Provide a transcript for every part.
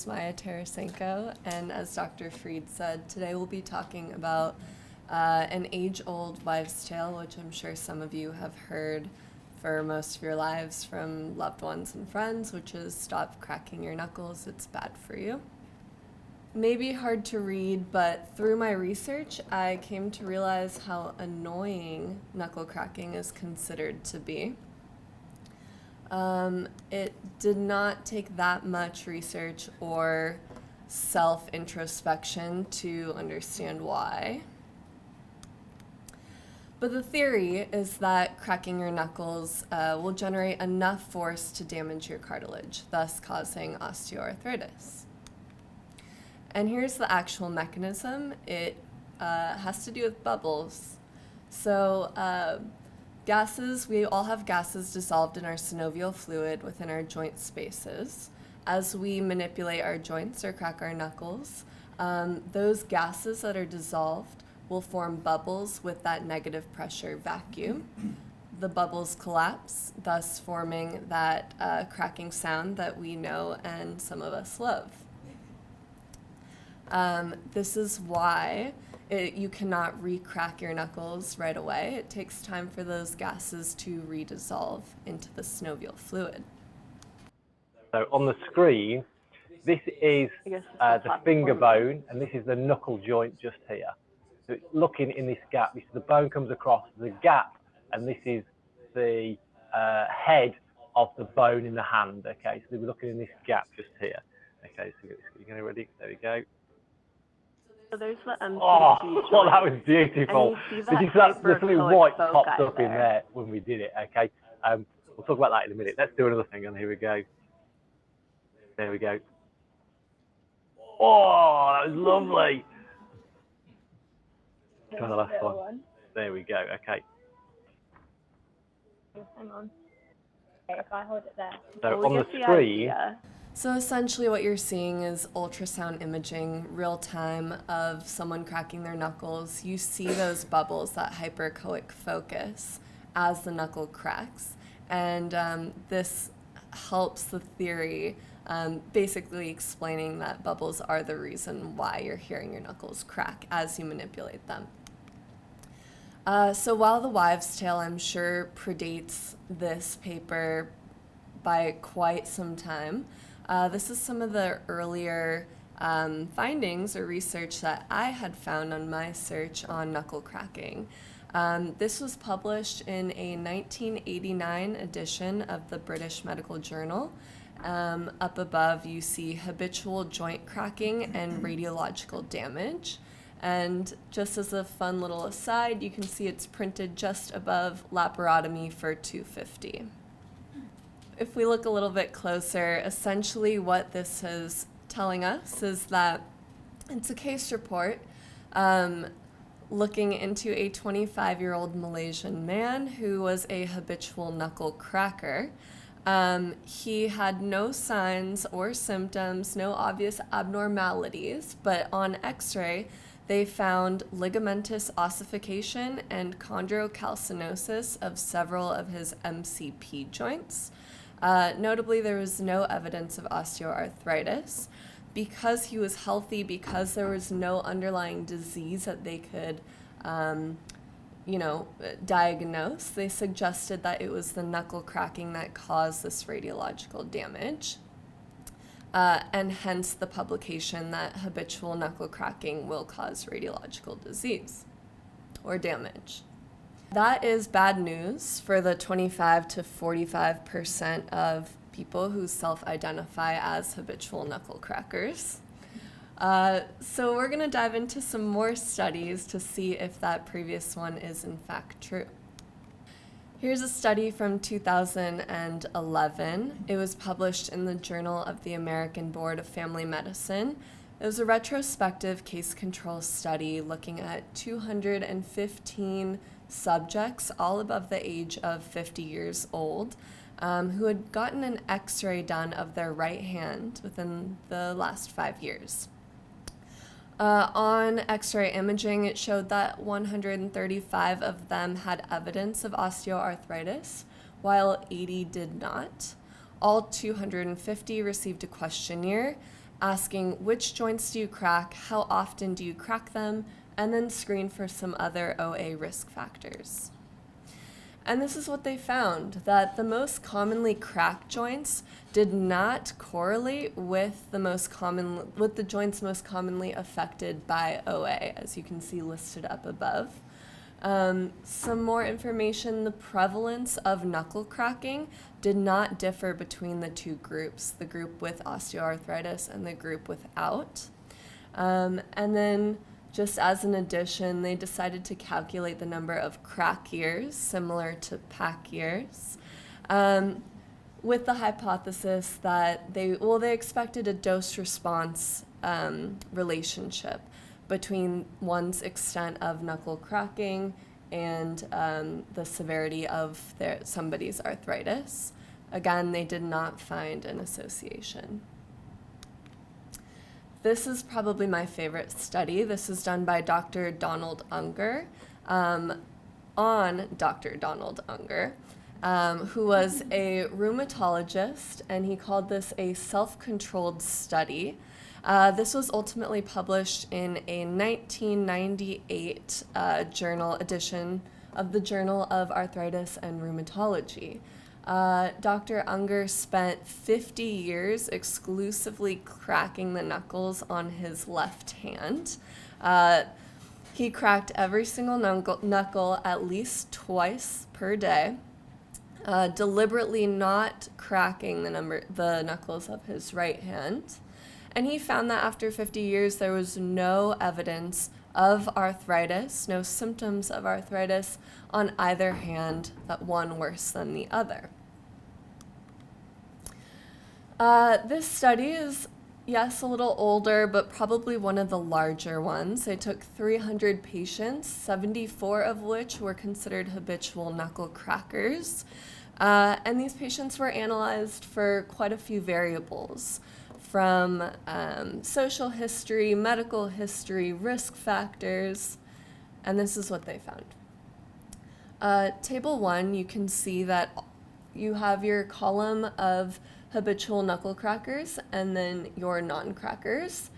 Maya Tarasenko, and as Dr. Fried said, today we'll be talking about an age-old wives' tale, which I'm sure some of you have heard for most of your lives from loved ones and friends, which is stop cracking your knuckles, it's bad for you. Maybe hard to read, but through my research, I came to realize how annoying knuckle cracking is considered to be. It did not take that much research or self-introspection to understand why. But the theory is that cracking your knuckles will generate enough force to damage your cartilage, thus causing osteoarthritis. And here's the actual mechanism. It has to do with bubbles. So gases, we all have gases dissolved in our synovial fluid within our joint spaces. As we manipulate our joints or crack our knuckles, those gases that are dissolved will form bubbles with that negative pressure vacuum. The bubbles collapse, thus forming that cracking sound that we know and some of us love. This is why you cannot re-crack your knuckles right away. It takes time for those gases to redissolve into the synovial fluid. So on the screen, this is the finger bone, and this is the knuckle joint just here. So it's looking in this gap. This is the bone comes across the gap, and this is the head of the bone in the hand. Okay, so we're looking in this gap just here. Okay, so you're getting ready. There we go. So there's the MCG well, that was beautiful. This is something white popped up in there when we did it. Okay, we'll talk about that in a minute. Let's do another thing, and here we go. There we go. Oh, that was lovely. Try the last one. There we go. Okay. Hang on. Okay, if I hold it there. So on the screen. So essentially what you're seeing is ultrasound imaging, real time, of someone cracking their knuckles. You see those bubbles, that hyperechoic focus as the knuckle cracks. And this helps the theory, basically explaining that bubbles are the reason why you're hearing your knuckles crack as you manipulate them. So while the wives' tale, I'm sure, predates this paper by quite some time, this is some of the earlier findings or research that I had found on my search on knuckle cracking. This was published in a 1989 edition of the British Medical Journal. Up above, you see habitual joint cracking and radiological damage. And just as a fun little aside, you can see it's printed just above laparotomy for 250. If we look a little bit closer, essentially what this is telling us is that it's a case report looking into a 25-year-old Malaysian man who was a habitual knuckle cracker. He had no signs or symptoms, no obvious abnormalities, but on X-ray, they found ligamentous ossification and chondrocalcinosis of several of his MCP joints. Notably, there was no evidence of osteoarthritis. Because he was healthy, because there was no underlying disease that they could, diagnose, they suggested that it was the knuckle cracking that caused this radiological damage. And hence the publication that habitual knuckle cracking will cause radiological disease or damage. That is bad news for the 25 to 45% of people who self-identify as habitual knuckle crackers. So we're going to dive into some more studies to see if that previous one is in fact true. Here's a study from 2011. It was published in the Journal of the American Board of Family Medicine. It was a retrospective case control study looking at 215 subjects, all above the age of 50 years old, who had gotten an X-ray done of their right hand within the last 5 years. On X-ray imaging, it showed that 135 of them had evidence of osteoarthritis, while 80 did not. All 250 received a questionnaire, asking which joints do you crack, how often do you crack them, and then screen for some other OA risk factors. And this is what they found, that the most commonly cracked joints did not correlate with the joints most commonly affected by OA, as you can see listed up above. Some more information, the prevalence of knuckle cracking did not differ between the two groups, the group with osteoarthritis and the group without. And then just as an addition, they decided to calculate the number of crack years, similar to pack years, with the hypothesis that they expected a dose-response relationship between one's extent of knuckle cracking and the severity of somebody's arthritis. Again, they did not find an association. This is probably my favorite study. This is done by Dr. Donald Unger, on Dr. Donald Unger, who was a rheumatologist, and he called this a self-controlled study. This was ultimately published in a 1998 journal edition of the Journal of Arthritis and Rheumatology. Dr. Unger spent 50 years exclusively cracking the knuckles on his left hand. He cracked every single knuckle at least twice per day, deliberately not cracking the knuckles of his right hand. And he found that after 50 years, there was no evidence of arthritis, no symptoms of arthritis on either hand, that one worse than the other. This study is, yes, a little older, but probably one of the larger ones. They took 300 patients, 74 of which were considered habitual knuckle crackers. And these patients were analyzed for quite a few variables, from social history, medical history, risk factors, and this is what they found. Table 1, you can see that you have your column of habitual knuckle crackers and then your non-crackers,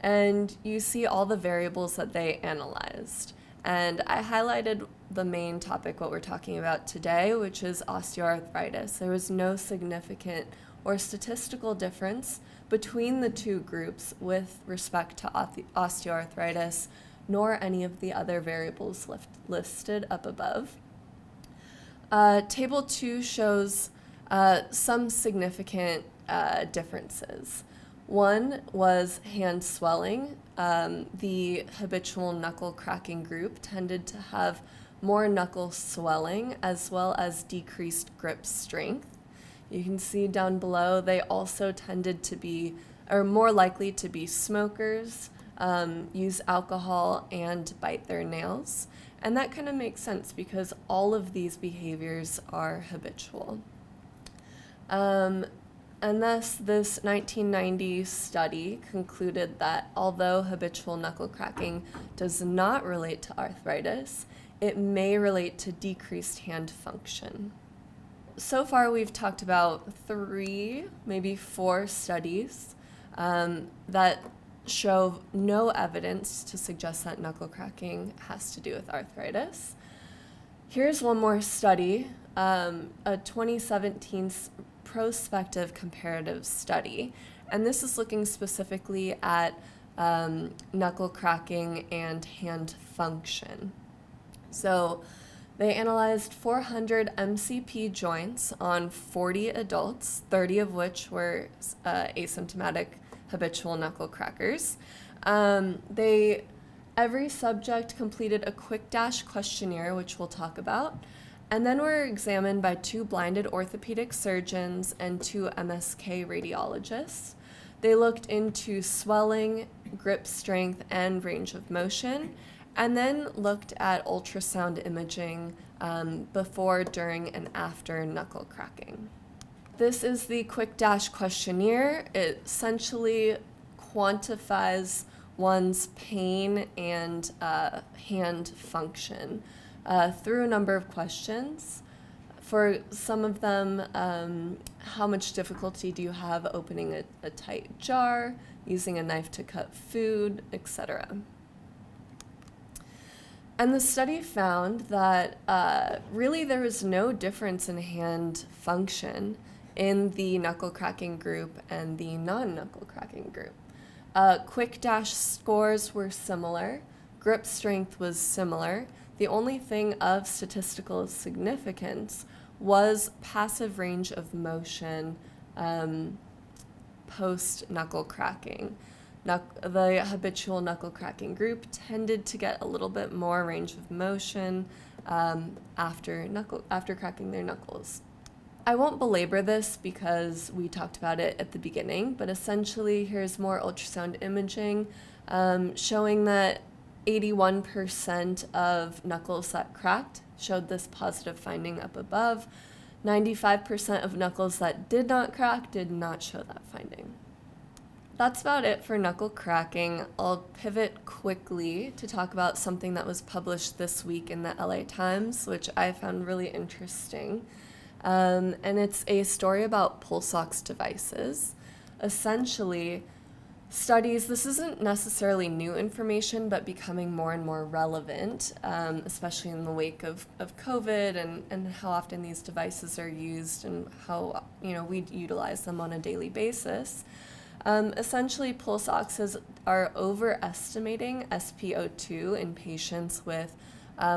and you see all the variables that they analyzed. And I highlighted the main topic, what we're talking about today, which is osteoarthritis. There was no significant or statistical difference between the two groups with respect to osteoarthritis, nor any of the other variables listed up above. Table 2 shows some significant differences. One was hand swelling. The habitual knuckle cracking group tended to have more knuckle swelling as well as decreased grip strength. You can see down below, they also tended to be, or more likely to be smokers, use alcohol, and bite their nails. And that kind of makes sense because all of these behaviors are habitual. And thus, this 1990 study concluded that although habitual knuckle cracking does not relate to arthritis, it may relate to decreased hand function. So far, we've talked about 3, maybe 4 studies that show no evidence to suggest that knuckle cracking has to do with arthritis. Here's one more study, a 2017 prospective comparative study, and this is looking specifically at knuckle cracking and hand function. So they analyzed 400 MCP joints on 40 adults, 30 of which were asymptomatic habitual knuckle crackers. Every subject completed a quick dash questionnaire, which we'll talk about, and then were examined by 2 blinded orthopedic surgeons and 2 MSK radiologists. They looked into swelling, grip strength, and range of motion, and then looked at ultrasound imaging before, during, and after knuckle cracking. This is the quick dash questionnaire. It essentially quantifies one's pain and hand function through a number of questions. For some of them, how much difficulty do you have opening a tight jar? using a knife to cut food, etc. And the study found that really there was no difference in hand function in the knuckle cracking group and the non-knuckle cracking group. Quick dash scores were similar. Grip strength was similar. The only thing of statistical significance was passive range of motion post-knuckle cracking. The habitual knuckle cracking group tended to get a little bit more range of motion after cracking their knuckles. I won't belabor this because we talked about it at the beginning, but essentially here's more ultrasound imaging showing that 81% of knuckles that cracked showed this positive finding up above. 95% of knuckles that did not crack did not show that finding. That's about it for knuckle cracking. I'll pivot quickly to talk about something that was published this week in the LA Times, which I found really interesting. And it's a story about pulse ox devices. Essentially, studies, this isn't necessarily new information, but becoming more and more relevant, especially in the wake of COVID and how often these devices are used and how we utilize them on a daily basis. Essentially, pulse oxes are overestimating SpO2 in patients with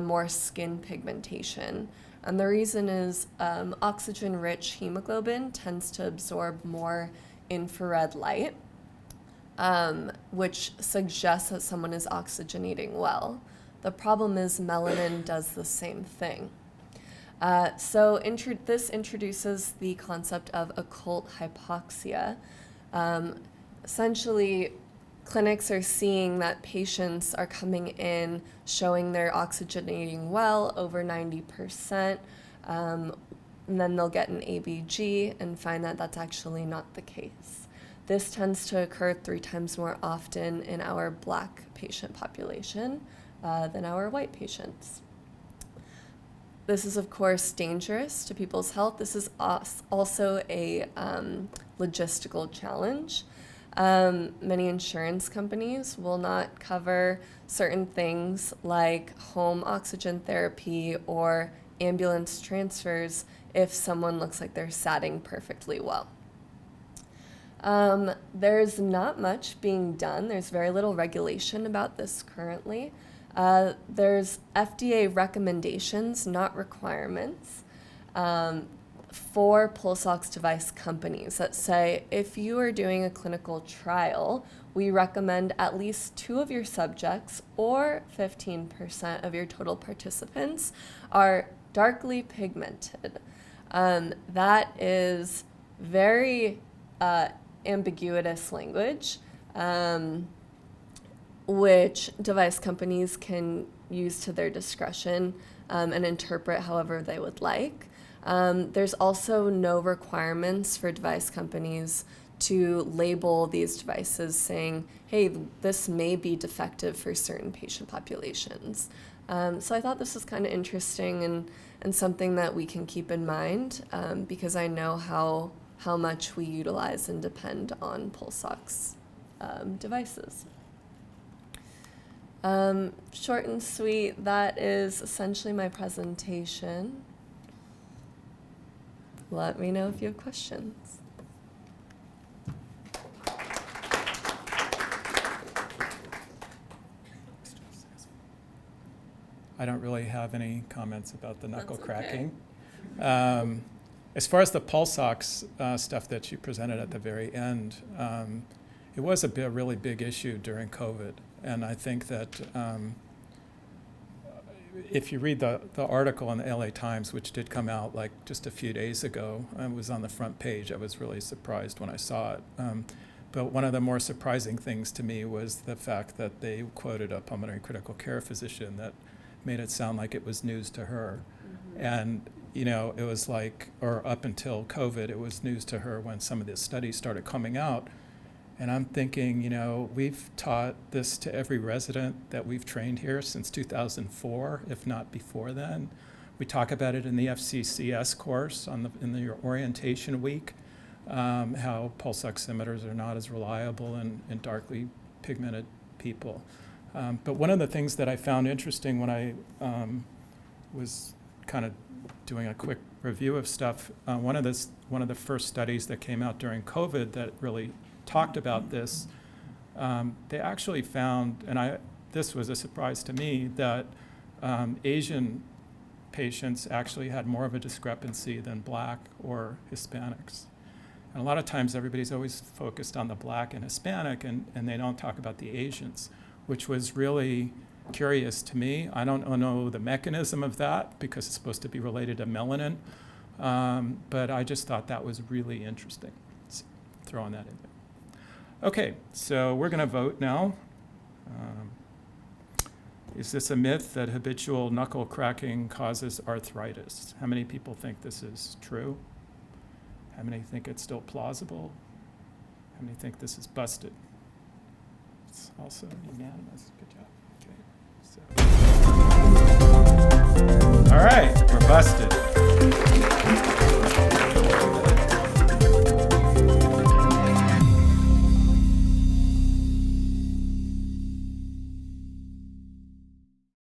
more skin pigmentation. And the reason is oxygen-rich hemoglobin tends to absorb more infrared light, which suggests that someone is oxygenating well. The problem is melanin does the same thing. So this introduces the concept of occult hypoxia. Essentially, clinics are seeing that patients are coming in showing they're oxygenating well, over 90%, and then they'll get an ABG and find that that's actually not the case. This tends to occur 3 times more often in our Black patient population than our white patients. This is, of course, dangerous to people's health. This is also a logistical challenge. Many insurance companies will not cover certain things like home oxygen therapy or ambulance transfers if someone looks like they're satting perfectly well. There's not much being done. There's very little regulation about this currently. There's FDA recommendations, not requirements, for pulse ox device companies that say if you are doing a clinical trial, we recommend at least 2 of your subjects or 15% of your total participants are darkly pigmented. That is very ambiguous language, which device companies can use to their discretion and interpret however they would like. There's also no requirements for device companies to label these devices saying, hey, this may be defective for certain patient populations. So I thought this was kind of interesting and something that we can keep in mind because I know how much we utilize and depend on pulse ox devices. Short and sweet, that is essentially my presentation. Let me know if you have questions. I don't really have any comments about the knuckle That's cracking. okay. As far as the pulse ox stuff that you presented at the very end, it was a really big issue during COVID. And I think that if you read the article in the LA Times, which did come out like just a few days ago, it was on the front page. I was really surprised when I saw it. But one of the more surprising things to me was the fact that they quoted a pulmonary critical care physician that made it sound like it was news to her. Mm-hmm. And, it was like, or up until COVID, it was news to her when some of the studies started coming out. And I'm thinking, we've taught this to every resident that we've trained here since 2004, if not before then. We talk about it in the FCCS course in the orientation week. how pulse oximeters are not as reliable in darkly pigmented people. But one of the things that I found interesting when I was kind of doing a quick review of stuff, one of the first studies that came out during COVID that really talked about this, they actually found, and this was a surprise to me, that Asian patients actually had more of a discrepancy than Black or Hispanics. And a lot of times everybody's always focused on the Black and Hispanic, and they don't talk about the Asians, which was really curious to me. I don't know the mechanism of that because it's supposed to be related to melanin, but I just thought that was really interesting. So, throwing that in there. Okay, so we're going to vote now. Is this a myth that habitual knuckle cracking causes arthritis? How many people think this is true? How many think it's still plausible? How many think this is busted? It's also unanimous. Good job.